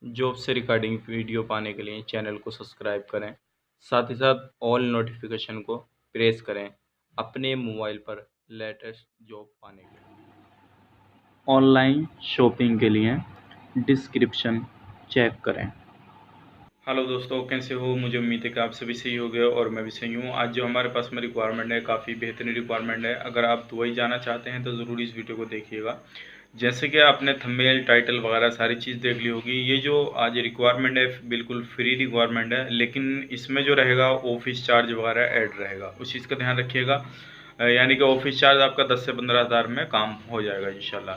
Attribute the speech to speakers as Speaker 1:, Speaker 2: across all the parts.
Speaker 1: Job से regarding video पाने के लिए चैनल को सब्सक्राइब करें। साथ ही साथ ऑल नोटिफिकेशन को प्रेस करें अपने मोबाइल पर लेटेस्ट जॉब पाने के लिए। ऑनलाइन शॉपिंग के लिए डिस्क्रिप्शन चेक करें। हेलो दोस्तों, कैसे हो? मुझे उम्मीद है कि आप सभी सही हो गए और मैं भी सही हूँ। आज जो हमारे पास में रिक्वायरमेंट है काफ़ी बेहतरीन रिक्वायरमेंट है। अगर आप दुबई जाना चाहते हैं तो ज़रूर इस वीडियो को देखिएगा। जैसे कि आपने थंबनेल टाइटल वगैरह सारी चीज़ देख ली होगी। ये जो आज रिक्वायरमेंट है बिल्कुल फ्री रिक्वायरमेंट है, लेकिन इसमें जो रहेगा ऑफिस चार्ज वगैरह ऐड रहेगा, उस चीज़ का ध्यान रखिएगा। यानी कि ऑफिस चार्ज आपका 10 से 15 हज़ार में काम हो जाएगा इंशाल्लाह।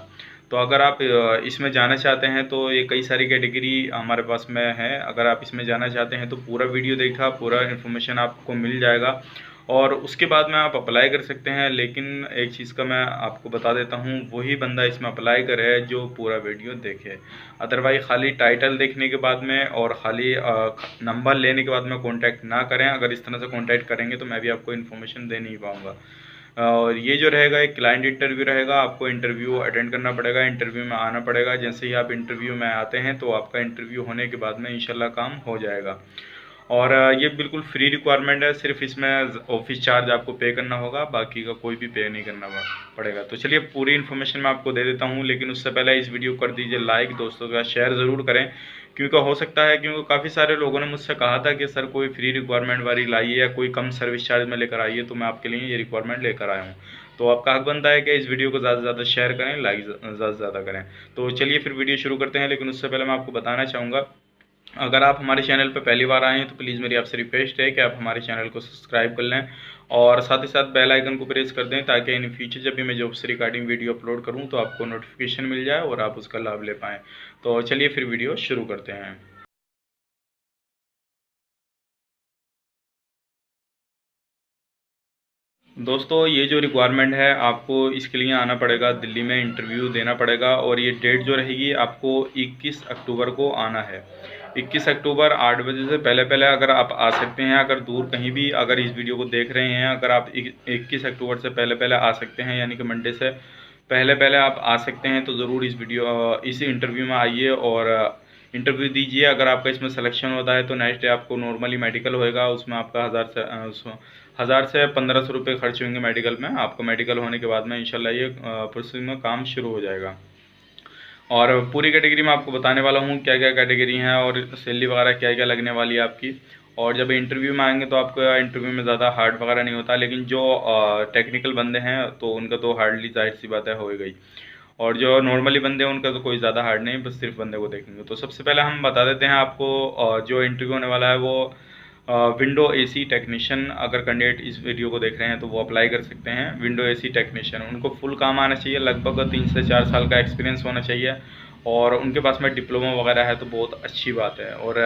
Speaker 1: तो अगर आप इसमें जाना चाहते हैं तो ये कई सारी कैटेगरी हमारे पास में है। अगर आप इसमें जाना चाहते हैं तो पूरा वीडियो देखा, पूरा इन्फॉर्मेशन आपको मिल जाएगा और उसके बाद में आप अप्लाई कर सकते हैं। लेकिन एक चीज़ का मैं आपको बता देता हूँ, वही बंदा इसमें अप्लाई करे जो पूरा वीडियो देखे। अदरवाइज खाली टाइटल देखने के बाद में और खाली नंबर लेने के बाद में कॉन्टैक्ट ना करें। अगर इस तरह से कॉन्टैक्ट करेंगे तो मैं भी आपको इन्फॉर्मेशन दे नहीं पाऊँगा। और ये जो रहेगा एक क्लाइंट इंटरव्यू रहेगा। आपको इंटरव्यू अटेंड करना पड़ेगा, इंटरव्यू में आना पड़ेगा। जैसे ही आप इंटरव्यू में आते हैं तो आपका इंटरव्यू होने के बाद में इंशाल्लाह काम हो जाएगा। और ये बिल्कुल फ्री रिक्वायरमेंट है। सिर्फ इसमें ऑफिस चार्ज आपको पे करना होगा, बाकी का कोई भी पे नहीं करना पड़ेगा। तो चलिए पूरी इन्फॉर्मेशन मैं आपको दे देता हूँ, लेकिन उससे पहले इस वीडियो को कर दीजिए लाइक, दोस्तों का शेयर ज़रूर करें। क्योंकि हो सकता है, क्योंकि काफ़ी सारे लोगों ने मुझसे कहा था कि सर कोई फ्री रिक्वायरमेंट वाली लाइए या कोई कम सर्विस चार्ज में लेकर आइए, तो मैं आपके लिए ये रिक्वायरमेंट लेकर आया हूँ। तो आपका हक बनता है कि इस वीडियो को ज़्यादा से ज़्यादा शेयर करें, लाइक ज़्यादा से ज़्यादा करें। तो चलिए फिर वीडियो शुरू करते हैं। लेकिन उससे पहले मैं आपको बताना चाहूँगा, अगर आप हमारे चैनल पर पहली बार आए हैं तो प्लीज़ मेरी आपसे रिक्वेस्ट है कि आप हमारे चैनल को सब्सक्राइब कर लें और साथ ही साथ बेल आइकन को प्रेस कर दें, ताकि इन फ्यूचर जब भी मैं जॉब से रिगार्डिंग वीडियो अपलोड करूं तो आपको नोटिफिकेशन मिल जाए और आप उसका लाभ ले पाएँ। तो चलिए फिर वीडियो शुरू करते हैं। दोस्तों, ये जो रिक्वायरमेंट है आपको इसके लिए आना पड़ेगा, दिल्ली में इंटरव्यू देना पड़ेगा। और ये डेट जो रहेगी आपको 21 अक्टूबर को आना है। 21 अक्टूबर 8 बजे से पहले पहले अगर आप आ सकते हैं। अगर दूर कहीं भी अगर इस वीडियो को देख रहे हैं, अगर आप 21 अक्टूबर से पहले पहले आ सकते हैं, यानी कि मंडे से पहले पहले आप आ सकते हैं, तो ज़रूर इस इंटरव्यू में आइए और इंटरव्यू दीजिए। अगर आपका इसमें सिलेक्शन होता है तो नेक्स्ट डे आपको नॉर्मली मेडिकल होएगा। उसमें आपका 1,000 से 1,500 रुपये खर्च होंगे मेडिकल में। आपको मेडिकल होने के बाद में इंशाल्लाह ये प्रोसेसिंग में काम शुरू हो जाएगा। और पूरी कैटेगरी में आपको बताने वाला हूँ क्या क्या कैटेगरी हैं और सैलरी वगैरह क्या क्या लगने वाली है आपकी। और जब इंटरव्यू में आएंगे तो आपका इंटरव्यू में ज़्यादा हार्ड वगैरह नहीं होता, लेकिन जो टेक्निकल बंदे हैं तो उनका तो हार्डली जाहिर सी बात है हो गई। और जो नॉर्मली बंदे हैं उनका तो कोई ज़्यादा हार्ड नहीं, बस सिर्फ बंदे को देखेंगे। तो सबसे पहले हम बता देते हैं आपको, जो इंटरव्यू होने वाला है वो विंडो एसी टेक्नीशियन। अगर कैंडिडेट इस वीडियो को देख रहे हैं तो वो अप्लाई कर सकते हैं। विंडो एसी टेक्नीशियन, उनको फुल काम आना चाहिए, लगभग 3 से 4 साल का एक्सपीरियंस होना चाहिए और उनके पास में डिप्लोमा वगैरह है तो बहुत अच्छी बात है। और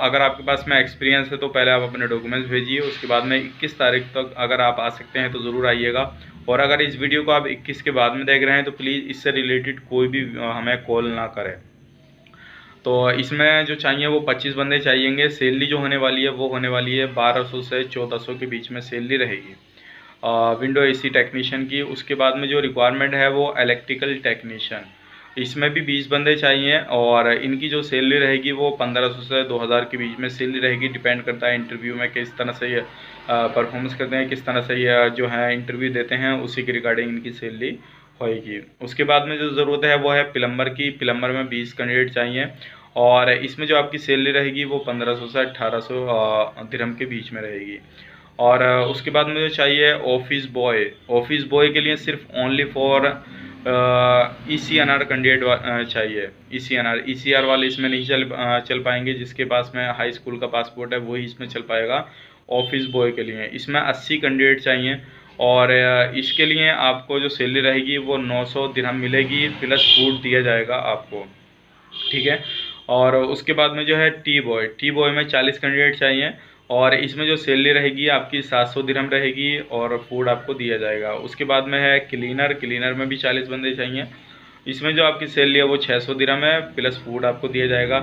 Speaker 1: अगर आपके पास में एक्सपीरियंस है तो पहले आप अपने डॉक्यूमेंट्स भेजिए। उसके बाद में 21 तारीख तक अगर आप आ सकते हैं तो ज़रूर आइएगा। और अगर इस वीडियो को आप 21 के बाद में देख रहे हैं तो प्लीज़ इससे रिलेटेड कोई भी हमें कॉल ना करें। तो इसमें जो चाहिए वो 25 बंदे चाहिएंगे। सैलरी जो होने वाली है वो होने वाली है 1200 से 1400 के बीच में सैलरी रहेगी विंडो एसी टेक्नीशियन की। उसके बाद में जो रिक्वायरमेंट है वो इलेक्ट्रिकल टेक्नीशियन, इसमें भी 20 बंदे चाहिए और इनकी जो सैलरी रहेगी वो 1500 से 2000 के बीच में सैलरी रहेगी। डिपेंड करता है इंटरव्यू में किस तरह से ये परफॉर्मेंस करते हैं, किस तरह से ये जो है इंटरव्यू देते हैं, उसी के रिगार्डिंग इनकी सैलरी होएगी। उसके बाद में जो ज़रूरत है वो है प्लम्बर की। प्लम्बर में 20 कैंडिडेट चाहिए और इसमें जो आपकी सैलरी रहेगी वो 1500 से 1800 दिरहम के बीच में रहेगी। और उसके बाद मुझे चाहिए ऑफिस बॉय। ऑफिस बॉय के लिए सिर्फ ओनली फॉर ECNR कैंडिडेट चाहिए। ECR वाले इसमें नहीं चल पाएंगे। जिसके पास में हाई स्कूल का पासपोर्ट है वही इसमें चल पाएगा। ऑफिस बॉय के लिए इसमें 80 कैंडिडेट चाहिए और इसके लिए आपको जो सैलरी रहेगी वो 900 दिरहम मिलेगी, प्लस फूड दिया जाएगा आपको, ठीक है। और उसके बाद में जो है टी बॉय में 40 कैंडिडेट चाहिए और इसमें जो सैलरी रहेगी आपकी 700 दिरहम रहेगी और फूड आपको दिया जाएगा। उसके बाद में है क्लीनर में भी 40 बंदे चाहिए। इसमें जो आपकी सैलरी है वो 600 दिरहम है, प्लस फूड आपको दिया जाएगा।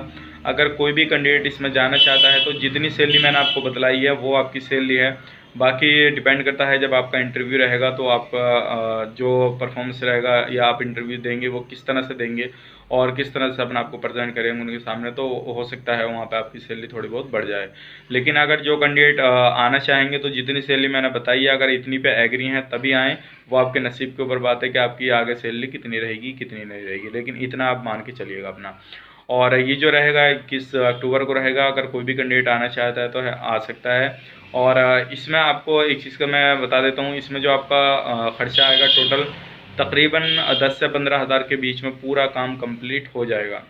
Speaker 1: अगर कोई भी कैंडिडेट इसमें जाना चाहता है तो जितनी सैलरी मैंने आपको बतलाई है वो आपकी सैलरी है बाकी ये डिपेंड करता है जब आपका इंटरव्यू रहेगा तो आपका जो परफॉर्मेंस रहेगा या आप इंटरव्यू देंगे वो किस तरह से देंगे और किस तरह से अपने आप को प्रेजेंट करेंगे उनके सामने, तो हो सकता है वहाँ पे आपकी सैलरी थोड़ी बहुत बढ़ जाए। लेकिन अगर जो कैंडिडेट आना चाहेंगे तो जितनी सैलरी मैंने बताई है अगर इतनी पे एग्री हैं तभी आएँ। वो आपके नसीब के ऊपर बात है कि आपकी आगे सैलरी कितनी रहेगी कितनी नहीं रहेगी, लेकिन इतना आप मान के चलिएगा अपना। और ये जो रहेगा 21 अक्टूबर को रहेगा, अगर कोई भी कैंडिडेट आना चाहता है तो आ सकता है। और इसमें आपको एक चीज़ का मैं बता देता हूँ, इसमें जो आपका खर्चा आएगा टोटल तकरीबन 10 से 15 हज़ार के बीच में पूरा काम कंप्लीट हो जाएगा।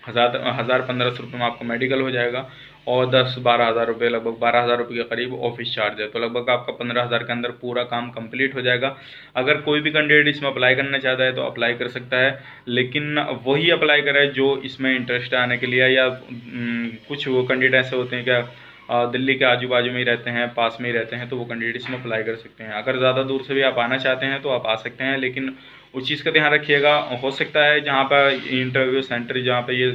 Speaker 1: 1,000-1,500 रुपये में आपका मेडिकल हो जाएगा और 10-12 हज़ार रुपये, लगभग 12 हज़ार रुपये के करीब ऑफिस चार्ज है, तो लगभग आपका 15 हज़ार के अंदर पूरा काम कंप्लीट हो जाएगा। अगर कोई भी कैंडिडेट इसमें अप्लाई करना चाहता है तो अप्लाई कर सकता है, लेकिन वही अप्लाई करे जो इसमें इंटरेस्ट आने के लिए, या कुछ वो कैंडिडेट ऐसे होते हैं क्या दिल्ली के आजू बाजू में ही रहते हैं, पास में ही रहते हैं, तो वो कैंडिडेट इसमें अप्लाई कर सकते हैं। अगर ज़्यादा दूर से भी आप आना चाहते हैं तो आप आ सकते हैं, लेकिन उस चीज़ का ध्यान रखिएगा। हो सकता है जहाँ पर इंटरव्यू सेंटर, जहाँ पे ये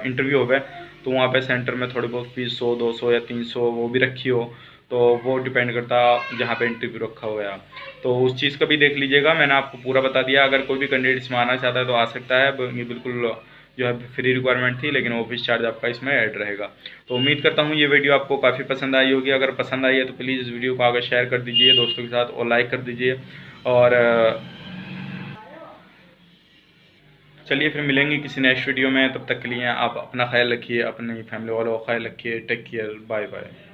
Speaker 1: इंटरव्यू हो गए, तो वहाँ पे सेंटर में थोड़ी बहुत फीस 100-200 या 300 वो भी रखी हो, तो वो डिपेंड करता जहाँ पे इंटरव्यू रखा हुआ है। तो उस चीज़ का भी देख लीजिएगा। मैंने आपको पूरा बता दिया। अगर कोई भी कैंडिडेट इसमें आना चाहता है तो आ सकता है। ये बिल्कुल जो है फ्री रिक्वायरमेंट थी, लेकिन ऑफिस चार्ज आपका इसमें ऐड रहेगा। तो उम्मीद करता हूँ ये वीडियो आपको काफ़ी पसंद आई होगी। अगर पसंद आई है तो प्लीज़ इस वीडियो को आगे शेयर कर दीजिए दोस्तों के साथ और लाइक कर दीजिए। और चलिए फिर मिलेंगे किसी नेक्स्ट वीडियो में। तब तक के लिए आप अपना ख्याल रखिए, अपनी फैमिली वालों का ख्याल रखिए। Take care, bye bye.